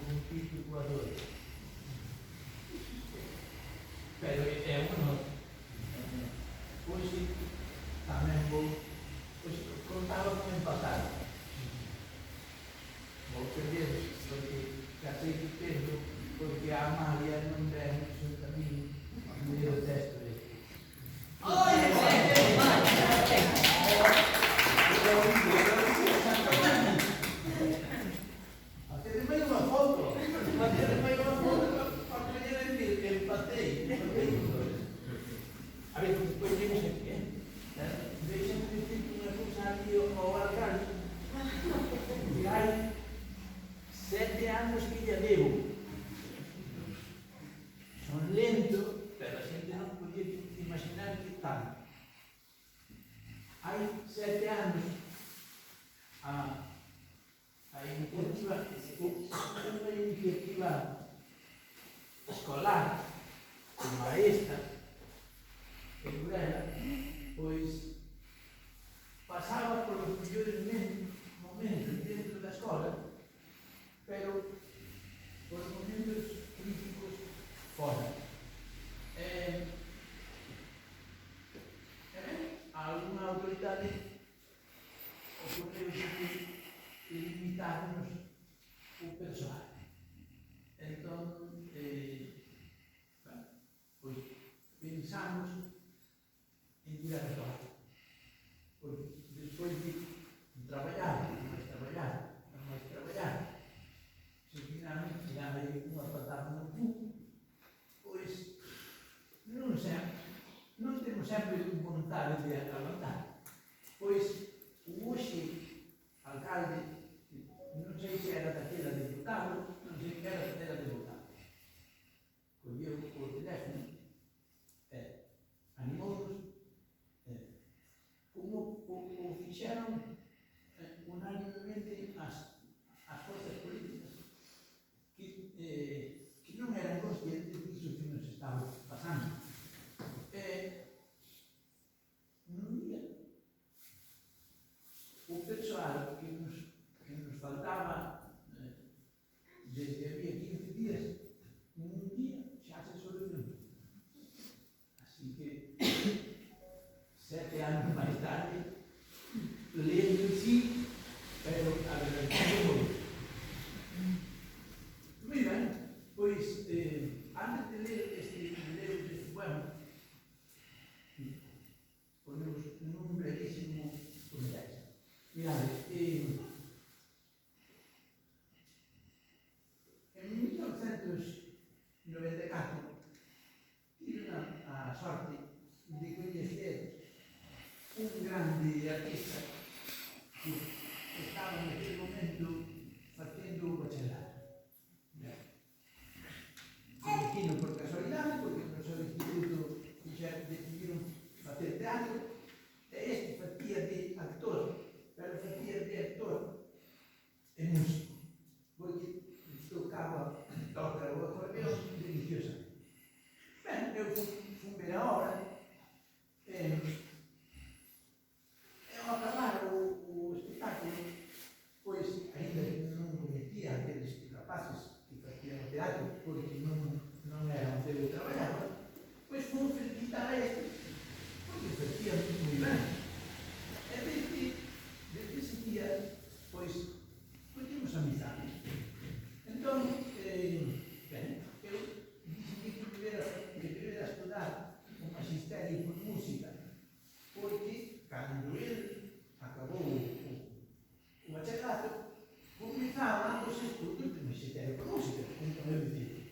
un típico adoro. Pero é un honor. Hoxe tamén vou, hoxe contaba con empatar. Vou perder, porque casei que perdo, porque a Amalia non den xunto a mí, e eu detesto este. Hacerme unha foto para mañana decir que empatei con todos. A ver, despois vemos aquí, deixen decir unha cousa aquí ao alcalde, que hai 7 anos que lle debo. Son lento, pero a xente non podía imaginar que tanto. Hai 7 anos a iniciativa, unha iniciativa escolar, como esta, en Burela, pois pasaba por os mellores momentos dentro da escola, pero por momentos críticos fora. A alguna autoridade ocorreu de limitarnos o persoal. Entón, pois pensamos en tirar a toalla. Porque despois de traballar, se finalmente tiraba unha patada no cu, pois non temos sempre vontade de aguantar. Pois o hoxe alcalde, non sei se era daquela deputado, non sei que era daquela deputado, colleu o teléfono, animounos, como o fixeron unanimemente as forzas políticas que non eran conscientes disso que nos estaba pasando. Non día o persoal que nos faltaba desde había 15 días, un día xa se solucionou. Así que 7 anos máis tarde, lento sí, pero agradecido moito. Moi ben, pois antes de ler este poema, ponemos nun brevísimo comentario. Mirade, en 1994 tive a sorte de coñecer un grande artista que estaba naquele momento facendo o bacharelato. Coñecino por casualidade, porque no seu instituto xa decidiron facer teatro, e este facía de actor, pero facía de actor e músico, porque toca o acordeón deliciosamente. Ben, eu fui ver a obra, e ao acabar o espectáculo, pois, ainda non coñecía aqueles rapaces que facían o teatro, porque non era onde eu traballaba, pois fui felicitar a este, porque facía moi ben. E desde ese día, pois, collemos amizade. Entón, ben, eu decidí que debera estudar o magisterio por música, porque cando ele acabou o bacharelato, comezaba os estudos de magisterio por música. Entón eu dicía,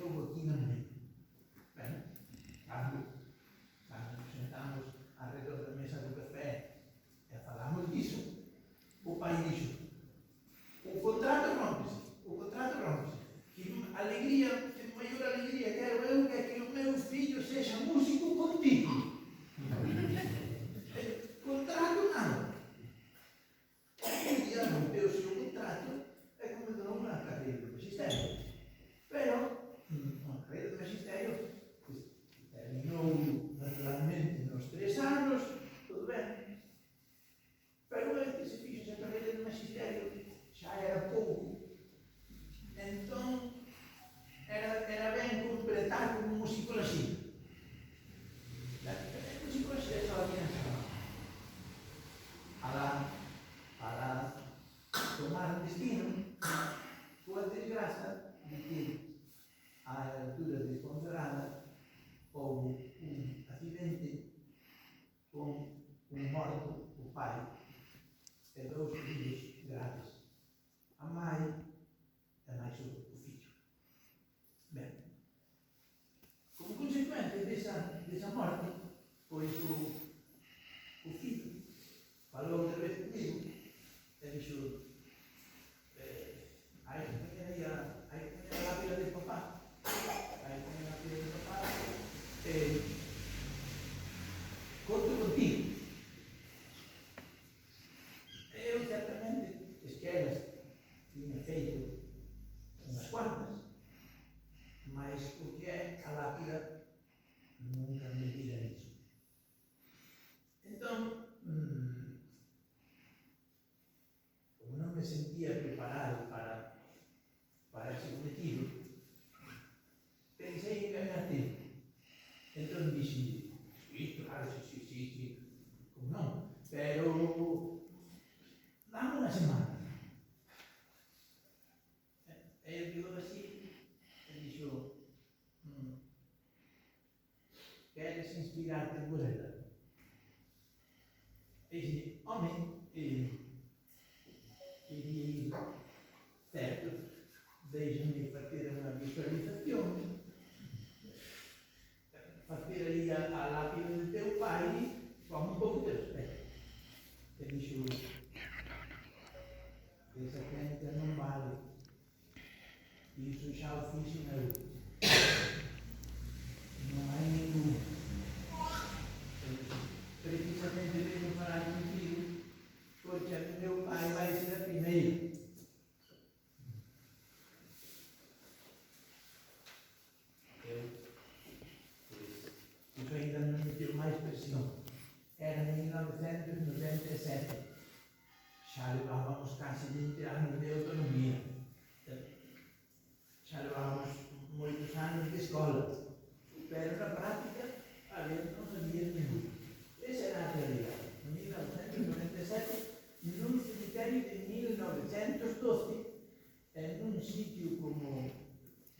que houve aquí na meio. Ben, cando nos sentamos alrededor da mesa do café e falamos disso, o pai dixo, o contrato rompese. Que alegría, que maior alegría quero eu que o meu fillo sexa músico contigo. Contrato nada. Un día rompeuse o contrato e comezou unha carreira de magisterio. Pero, unha carreira de magisterio, pues, terminou naturalmente nos 3 anos, todo ben. Pero que se fixo esa carreira de magisterio xa era pouco. Entón, era ben completar con musicoloxía. A musicoloxía só había para tomar un destino, coa desgraza de que á altura de Ponferrada houve un accidente con un morto, o pai, e 2 fillos graves, a mãe e máis o fillo. Ben, como consecuencia desa morte, pois o fillo falou outra vez comigo e dixo hai que poñer a lápida de papá, conto contigo. Eu certamente esquelas tiña feito unhas cuantas, mas o que é a lápida nunca me dira iso. Entón, como non me sentía preparado para ese cometido, pensei en ganar tempo. Entón dixi, sí, claro, sí, como non, pero dame unha semana. E eu quedou así, e dixo, queres inspirarte en Burela? E dixi, home, quería ir, certo, deixame facer unha visualización, facer aí a lápida do teu pai, con un pouco de respeto. E dixo, esa técnica non vale, iso xa o fixo eu, non hai ningún. Precisamente venho falar contigo, porque a meu pai vai ser a primeira. Iso ainda non me deu máis presión. Era en 1997. Xa levábamos casi 20 anos de autonomía. Xa levábamos moitos anos de escola. Pero na práctica, a ver, non sabía ningún. Esa era a realidade. En 1997, nun cemiterio de 1912, en un sitio como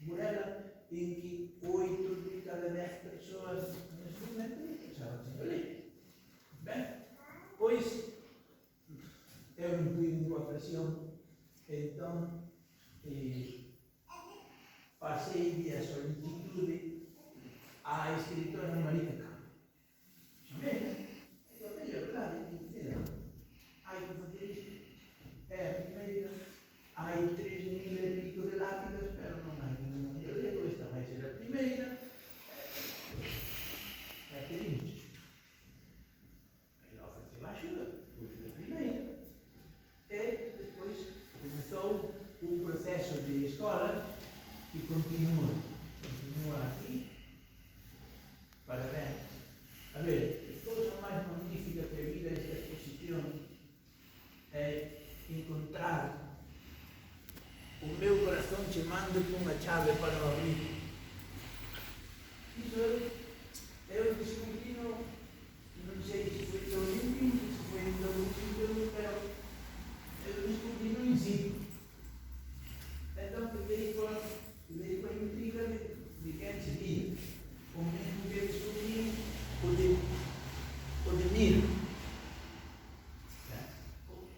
Burela, en que 8 de cada 10 persoas nesse momento pensaban sen lei. Ben, pois, eu non fui coa presión, entón, pasei a solicitude á escritora Marica Campo. Chamei, e eu teño a verdade, mira, hai que facer isto. É a primeira, hai 3.000 e pico de lápidas, pero non hai ningún de lego, esta vai ser a primeira. E pedimos. Ela ofreceu a axuda, pois a primeira. E despois comezou un proceso de escola que continua aquí. Parabéns. A ver, a cousa máis magnífica que vi desta exposición é encontrar o meu corazón chamando con unha chave para o abrir. Iso eu descubrino, non sei se foi todo en 20, se foi todo en 21, pero eu descubrino en 5. Entón, quedei coa intriga de quen sería. O mesmo que descubrí o de Miro.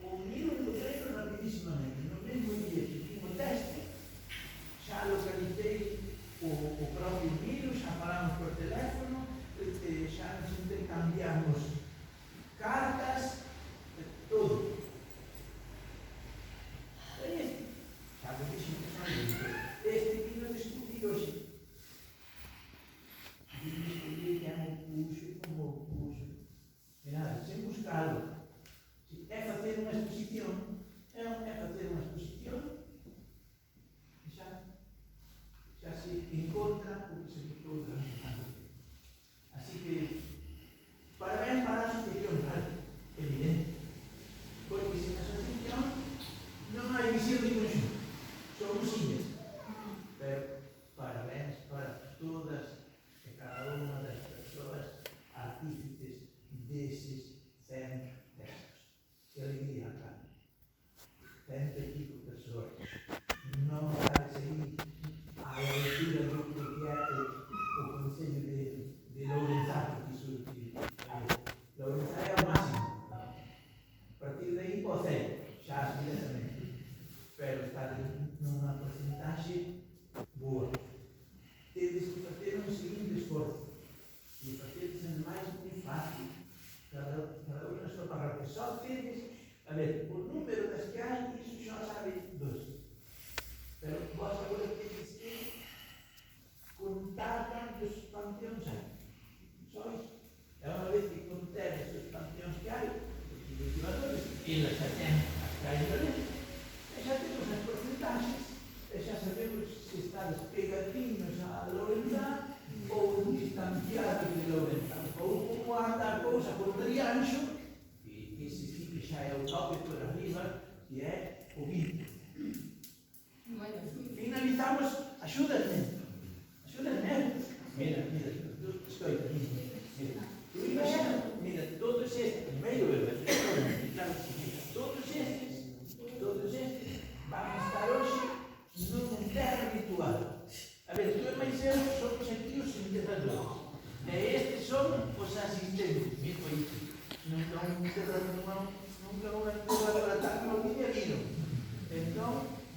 O Miro encontrei rapidísimamente. No mesmo día que vi o texto, xa localicei o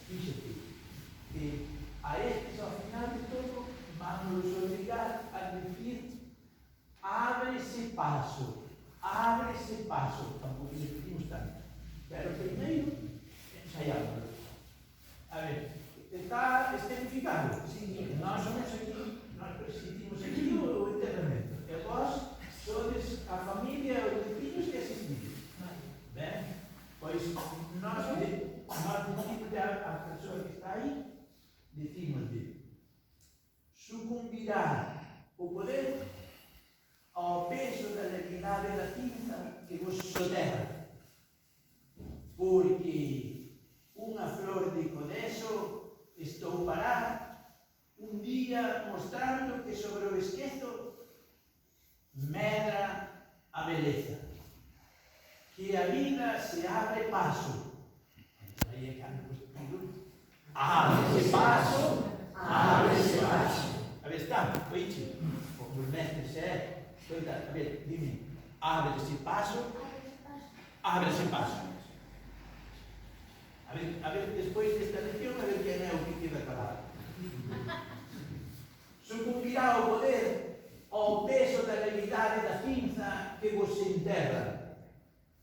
fíxate, que a estes ao final de todo vamos obrigar a decir ábrese paso, tampouco lhe pedimos tanto, pero primeiro ensaiamos. A ver, está escenificado? Sí. Nós somos aquí, nós presidimos aquí o enterramento, e vós sodes a familia e os vecinos que asistides. Ben? Pois nós decimos a persoa que está aí, decimos de sucumbirá o poder ao peso da leviandade da tinta que vos soterra, porque unha flor de codeso estoupará un día mostrando que sobre o esquezo medra a beleza, que a vida se abre paso. Aí é cando vos pido, ábrese paso, ábrese paso. A ver, está, oíche, os mestres, a ver, dime, ábrese paso, ábrese paso. A ver, despois desta lección, a ver quen é o que queda calado. Sucumbirá o poder ao peso da levidade da cinza que vos enterra,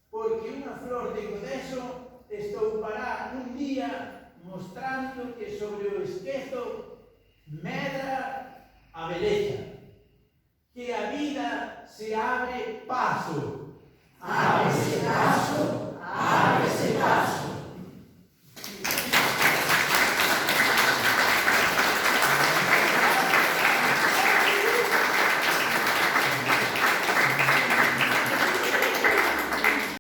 porque unha flor de codeso estoupará un día mostrando que sobre o esquezo medra a beleza, que a vida se abre paso. Ábrese paso,